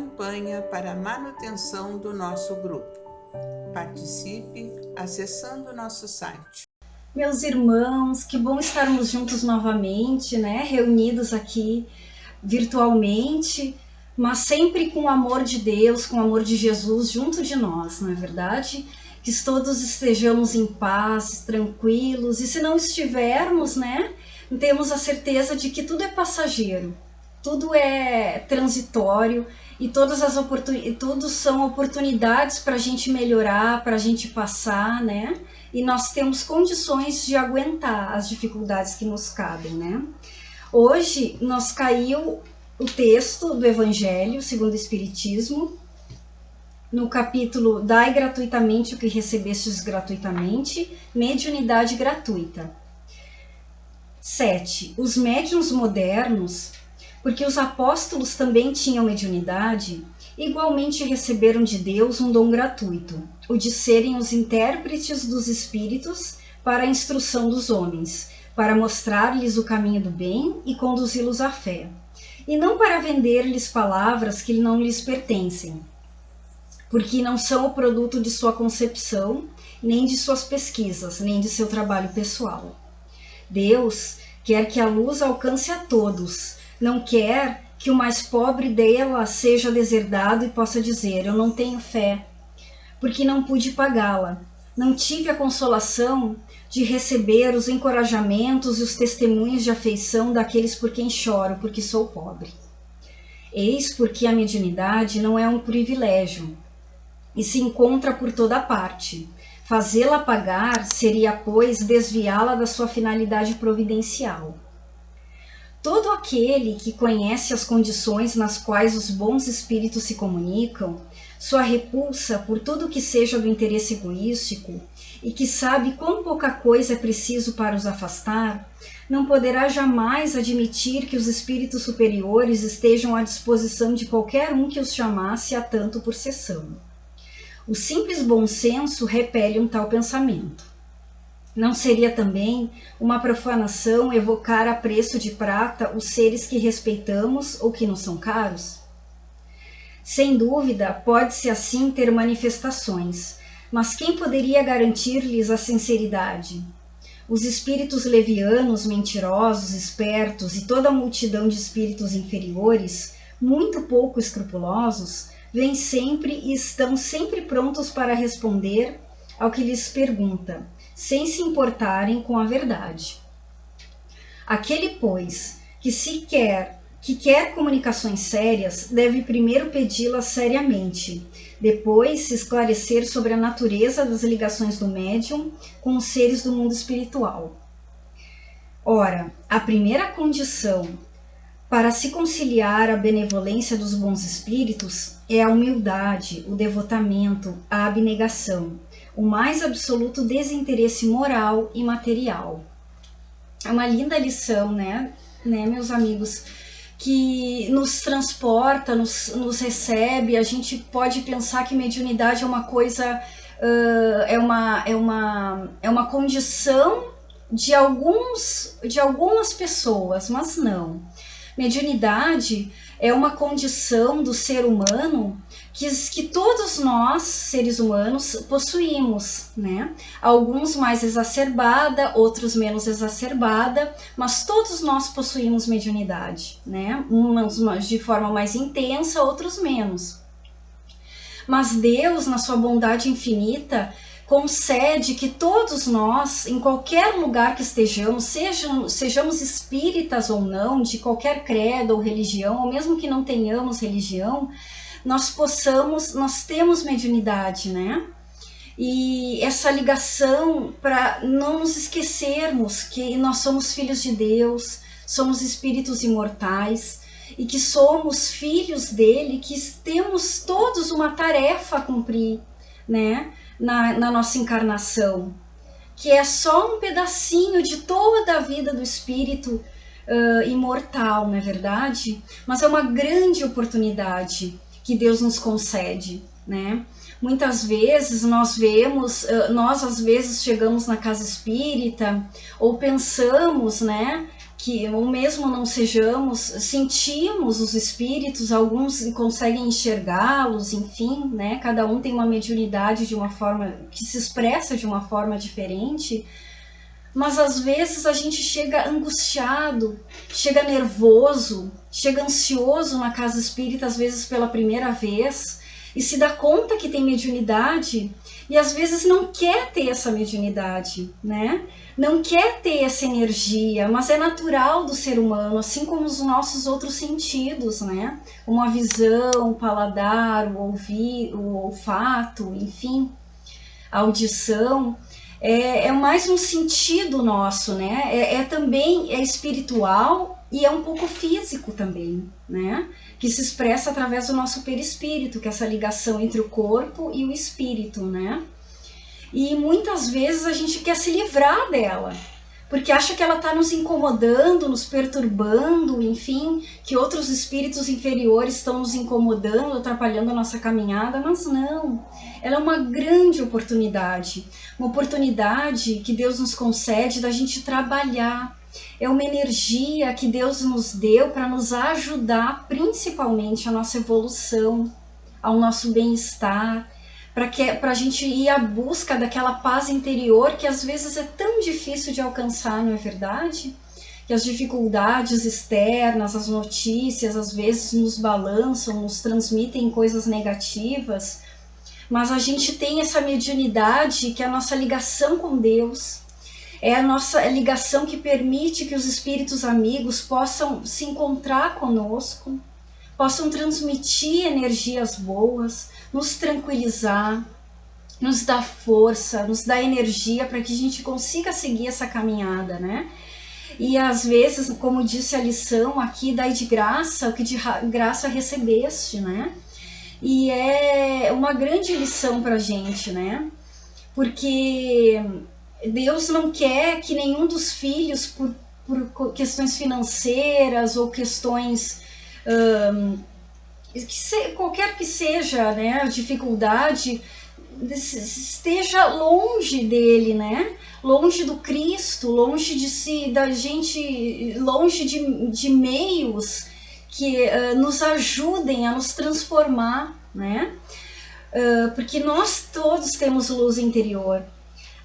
campanha para a manutenção do nosso grupo. Participe acessando nosso site. Meus irmãos, que bom estarmos juntos novamente, né? Reunidos aqui virtualmente, mas sempre com o amor de Deus, com o amor de Jesus junto de nós, não é verdade? Que todos estejamos em paz, tranquilos, e se não estivermos, né? Temos a certeza de que tudo é passageiro, tudo é transitório e tudo são oportunidades para a gente melhorar, para a gente passar, né? E nós temos condições de aguentar as dificuldades que nos cabem, né? Hoje nos caiu o texto do Evangelho segundo o Espiritismo, no capítulo Dai gratuitamente o que recebestes gratuitamente, mediunidade gratuita. 7. Os médiuns modernos, porque os apóstolos também tinham mediunidade, igualmente receberam de Deus um dom gratuito, o de serem os intérpretes dos espíritos para a instrução dos homens, para mostrar-lhes o caminho do bem e conduzi-los à fé, e não para vender-lhes palavras que não lhes pertencem, porque não são o produto de sua concepção, nem de suas pesquisas, nem de seu trabalho pessoal. Deus quer que a luz alcance a todos, não quer que o mais pobre dela seja deserdado e possa dizer: eu não tenho fé, porque não pude pagá-la, não tive a consolação de receber os encorajamentos e os testemunhos de afeição daqueles por quem choro, porque sou pobre. Eis porque a mediunidade não é um privilégio, e se encontra por toda parte. Fazê-la pagar seria, pois, desviá-la da sua finalidade providencial. Todo aquele que conhece as condições nas quais os bons espíritos se comunicam, sua repulsa por tudo que seja do interesse egoístico, e que sabe quão pouca coisa é preciso para os afastar, não poderá jamais admitir que os espíritos superiores estejam à disposição de qualquer um que os chamasse a tanto por sessão. O simples bom senso repele um tal pensamento. Não seria também uma profanação evocar a preço de prata os seres que respeitamos ou que nos são caros? Sem dúvida, pode-se assim ter manifestações, mas quem poderia garantir-lhes a sinceridade? Os espíritos levianos, mentirosos, espertos e toda a multidão de espíritos inferiores, muito pouco escrupulosos, vêm sempre e estão sempre prontos para responder ao que lhes pergunta, sem se importarem com a verdade. Aquele, pois, que quer comunicações sérias, deve primeiro pedi-las seriamente, depois se esclarecer sobre a natureza das ligações do médium com os seres do mundo espiritual. Ora, a primeira condição para se conciliar a benevolência dos bons espíritos é a humildade, o devotamento, a abnegação, o mais absoluto desinteresse moral e material. É uma linda lição, né, meus amigos, que nos transporta, nos recebe. A gente pode pensar que mediunidade é uma coisa, é uma condição de algumas pessoas, mas não. Mediunidade é uma condição do ser humano que todos nós, seres humanos, possuímos, né? Alguns mais exacerbada, outros menos exacerbada, mas todos nós possuímos mediunidade, né? Uns de forma mais intensa, outros menos. Mas Deus, na sua bondade infinita, concede que todos nós, em qualquer lugar que estejamos, sejamos espíritas ou não, de qualquer credo ou religião, ou mesmo que não tenhamos religião, nós temos mediunidade, né? E essa ligação para não nos esquecermos que nós somos filhos de Deus, somos espíritos imortais e que somos filhos dele, que temos todos uma tarefa a cumprir, né? Na nossa encarnação, que é só um pedacinho de toda a vida do espírito imortal, não é verdade? Mas é uma grande oportunidade que Deus nos concede, né? Muitas vezes nós às vezes chegamos na casa espírita ou pensamos, né, que ou mesmo não sejamos, sentimos os espíritos, alguns conseguem enxergá-los, enfim, né? Cada um tem uma mediunidade de uma forma que se expressa de uma forma diferente, mas às vezes a gente chega angustiado, chega nervoso, chega ansioso na casa espírita, às vezes pela primeira vez, e se dá conta que tem mediunidade e às vezes não quer ter essa mediunidade, né? Não quer ter essa energia, mas é natural do ser humano, assim como os nossos outros sentidos, né? Como a visão, o paladar, o ouvir, o olfato, enfim, a audição. É mais um sentido nosso, né? Também é espiritual e é um pouco físico também, né? Que se expressa através do nosso perispírito, que é essa ligação entre o corpo e o espírito, né? E muitas vezes a gente quer se livrar dela, porque acha que ela está nos incomodando, nos perturbando, enfim, que outros espíritos inferiores estão nos incomodando, atrapalhando a nossa caminhada, mas não. Ela é uma grande oportunidade que Deus nos concede da gente trabalhar. É uma energia que Deus nos deu para nos ajudar, principalmente a nossa evolução, ao nosso bem-estar, para a gente ir à busca daquela paz interior que às vezes é tão difícil de alcançar, não é verdade? Que as dificuldades externas, as notícias, às vezes nos balançam, nos transmitem coisas negativas, mas a gente tem essa mediunidade que é a nossa ligação com Deus, é a nossa ligação que permite que os espíritos amigos possam se encontrar conosco, possam transmitir energias boas, nos tranquilizar, nos dar força, nos dar energia para que a gente consiga seguir essa caminhada, né? E às vezes, como disse a lição aqui, dai de graça o que de graça recebeste, né? E é uma grande lição para a gente, né? Porque Deus não quer que nenhum dos filhos, por questões financeiras ou questões... qualquer que seja, né, a dificuldade, esteja longe dele, né, longe do Cristo, longe de si, da gente, longe de meios que nos ajudem a nos transformar, né, porque nós todos temos luz interior,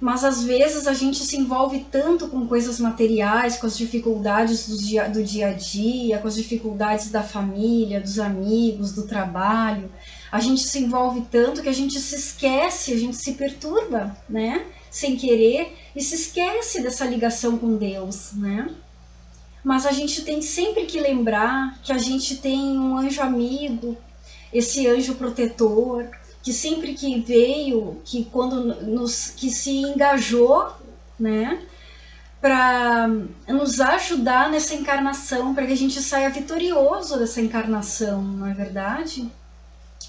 mas às vezes a gente se envolve tanto com coisas materiais, com as dificuldades do dia a dia, com as dificuldades da família, dos amigos, do trabalho. A gente se envolve tanto que a gente se esquece, a gente se perturba, né? Sem querer, e se esquece dessa ligação com Deus, né? Mas a gente tem sempre que lembrar que a gente tem um anjo amigo, esse anjo protetor, que sempre que veio, que quando que se engajou, né, para nos ajudar nessa encarnação, para que a gente saia vitorioso dessa encarnação, não é verdade?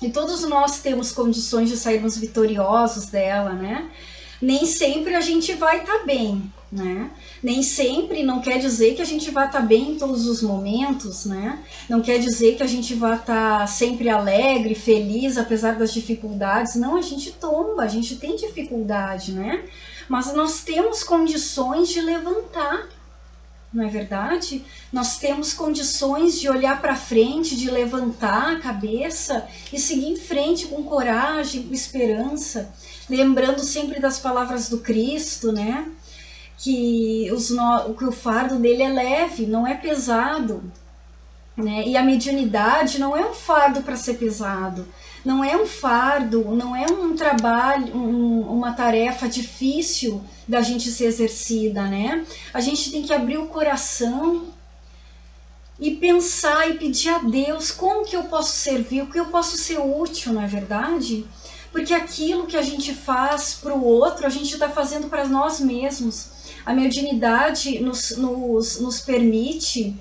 E todos nós temos condições de sairmos vitoriosos dela, né? Nem sempre a gente vai estar bem, né? Nem sempre, não quer dizer que a gente vai estar bem em todos os momentos, né? Não quer dizer que a gente vai estar sempre alegre, feliz, apesar das dificuldades. Não, a gente tomba, a gente tem dificuldade, né? Mas nós temos condições de levantar, não é verdade? Nós temos condições de olhar para frente, de levantar a cabeça e seguir em frente com coragem, com esperança, lembrando sempre das palavras do Cristo, né? Que o fardo dele é leve, não é pesado, né? E a mediunidade não é um fardo para ser pesado, não é um fardo, não é um trabalho, uma tarefa difícil da gente ser exercida, né? A gente tem que abrir o coração e pensar e pedir a Deus como que eu posso servir, o que eu posso ser útil, não é verdade? Porque aquilo que a gente faz para o outro, a gente está fazendo para nós mesmos. A mediunidade nos permite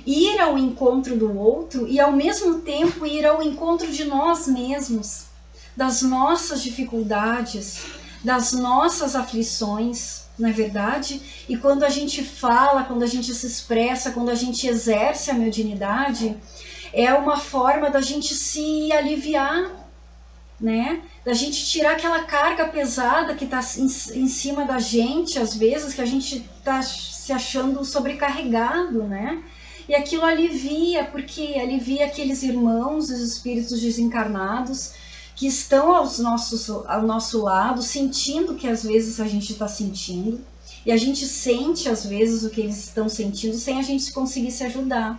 ir ao encontro do outro e ao mesmo tempo ir ao encontro de nós mesmos, das nossas dificuldades, das nossas aflições, não é verdade? E quando a gente fala, quando a gente se expressa, quando a gente exerce a mediunidade, é uma forma da gente se aliviar, né? Da gente tirar aquela carga pesada que está em cima da gente, às vezes, que a gente está se achando sobrecarregado, né? E aquilo alivia, porque alivia aqueles irmãos, os espíritos desencarnados, que estão ao nosso lado, sentindo o que às vezes a gente está sentindo, e a gente sente às vezes o que eles estão sentindo sem a gente conseguir se ajudar.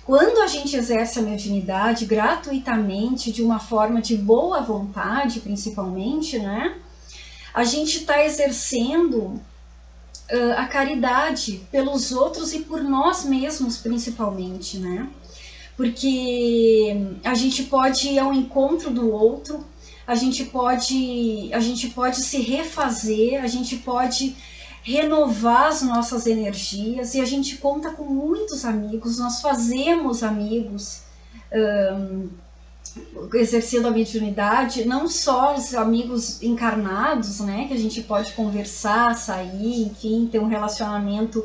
Quando a gente exerce a mediunidade gratuitamente, de uma forma de boa vontade, principalmente, né? A gente está exercendo a caridade pelos outros e por nós mesmos, principalmente, né? Porque a gente pode ir ao encontro do outro, a gente pode se refazer, a gente pode renovar as nossas energias, e a gente conta com muitos amigos, nós fazemos amigos exercendo a mediunidade, não só os amigos encarnados, né, que a gente pode conversar, sair, enfim, ter um relacionamento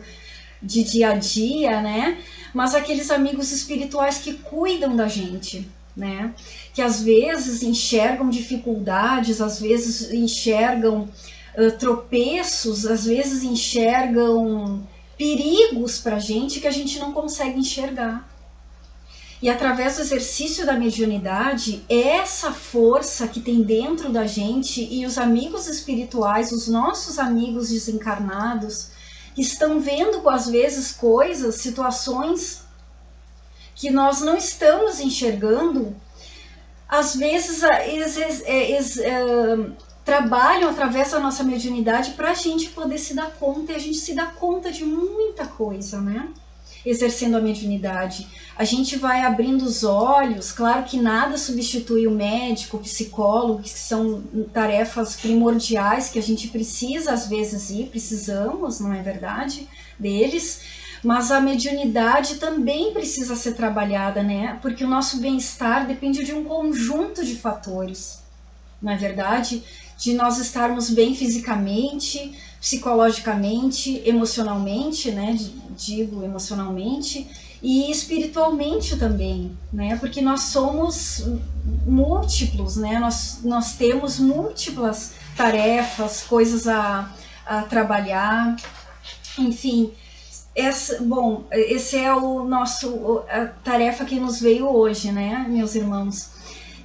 de dia a dia, né, mas aqueles amigos espirituais que cuidam da gente, né, que às vezes enxergam dificuldades, às vezes enxergam tropeços, às vezes enxergam perigos para a gente que a gente não consegue enxergar. E através do exercício da mediunidade, essa força que tem dentro da gente e os amigos espirituais, os nossos amigos desencarnados, estão vendo às vezes coisas, situações que nós não estamos enxergando, às vezes trabalham através da nossa mediunidade para a gente poder se dar conta, e a gente se dá conta de muita coisa, né? Exercendo a mediunidade. A gente vai abrindo os olhos, claro que nada substitui o médico, o psicólogo, que são tarefas primordiais que a gente precisa às vezes precisamos, não é verdade, deles, mas a mediunidade também precisa ser trabalhada, né? Porque o nosso bem-estar depende de um conjunto de fatores, não é verdade? De nós estarmos bem fisicamente, psicologicamente, emocionalmente, né? Digo emocionalmente, e espiritualmente também, né? Porque nós somos múltiplos, né? Nós temos múltiplas tarefas, coisas a trabalhar, enfim. Esse é a tarefa que nos veio hoje, né, meus irmãos?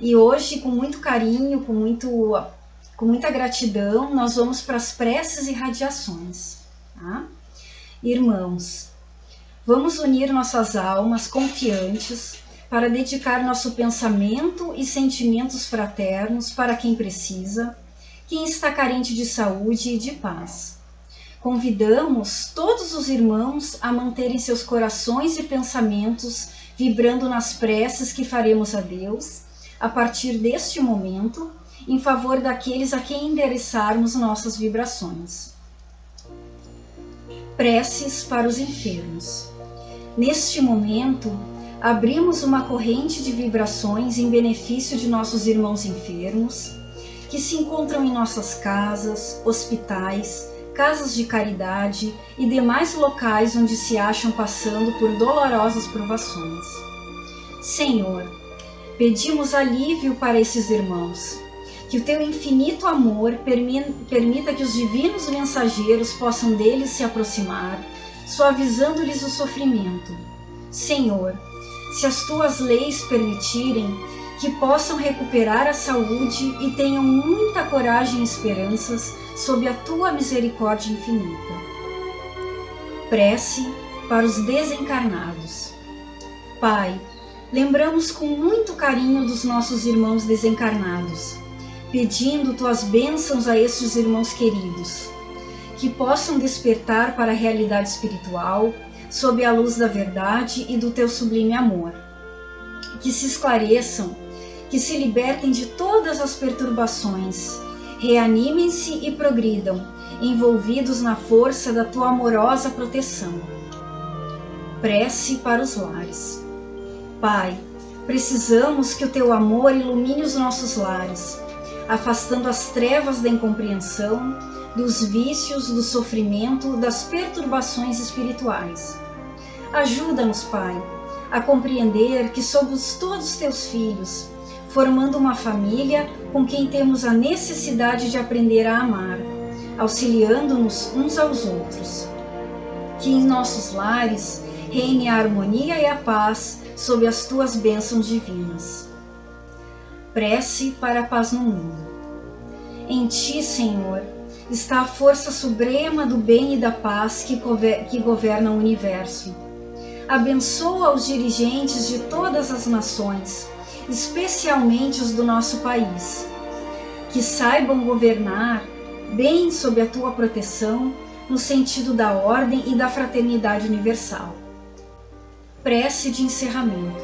E hoje, com muito carinho, com muita gratidão, nós vamos para as preces e radiações, tá? Irmãos, vamos unir nossas almas confiantes para dedicar nosso pensamento e sentimentos fraternos para quem precisa, quem está carente de saúde e de paz. Convidamos todos os irmãos a manterem seus corações e pensamentos vibrando nas preces que faremos a Deus, a partir deste momento, em favor daqueles a quem endereçarmos nossas vibrações. Preces para os enfermos. Neste momento, abrimos uma corrente de vibrações em benefício de nossos irmãos enfermos, que se encontram em nossas casas, hospitais, casas de caridade e demais locais onde se acham passando por dolorosas provações. Senhor, pedimos alívio para esses irmãos, que o teu infinito amor permita que os divinos mensageiros possam deles se aproximar, suavizando-lhes o sofrimento. Senhor, se as tuas leis permitirem, que possam recuperar a saúde e tenham muita coragem e esperanças sob a tua misericórdia infinita. Prece para os desencarnados. Pai, lembramos com muito carinho dos nossos irmãos desencarnados, pedindo tuas bênçãos a estes irmãos queridos, que possam despertar para a realidade espiritual sob a luz da verdade e do teu sublime amor, que se esclareçam, que se libertem de todas as perturbações, reanimem-se e progridam, envolvidos na força da tua amorosa proteção. Prece para os lares. Pai, precisamos que o teu amor ilumine os nossos lares, afastando as trevas da incompreensão, dos vícios, do sofrimento, das perturbações espirituais. Ajuda-nos, Pai, a compreender que somos todos teus filhos, formando uma família com quem temos a necessidade de aprender a amar, auxiliando-nos uns aos outros. Que em nossos lares reine a harmonia e a paz sob as tuas bênçãos divinas. Prece para a paz no mundo. Em ti, Senhor, está a força suprema do bem e da paz que governa o universo. Abençoa os dirigentes de todas as nações, especialmente os do nosso país, que saibam governar bem sob a tua proteção, no sentido da ordem e da fraternidade universal. Prece de encerramento.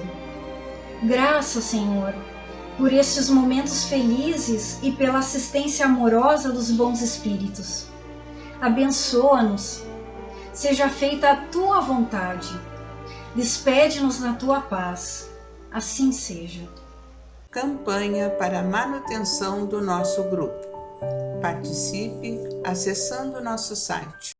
Graças, Senhor, por estes momentos felizes e pela assistência amorosa dos bons espíritos. Abençoa-nos. Seja feita a tua vontade. Despede-nos na tua paz. Assim seja. Campanha para a manutenção do nosso grupo. Participe acessando nosso site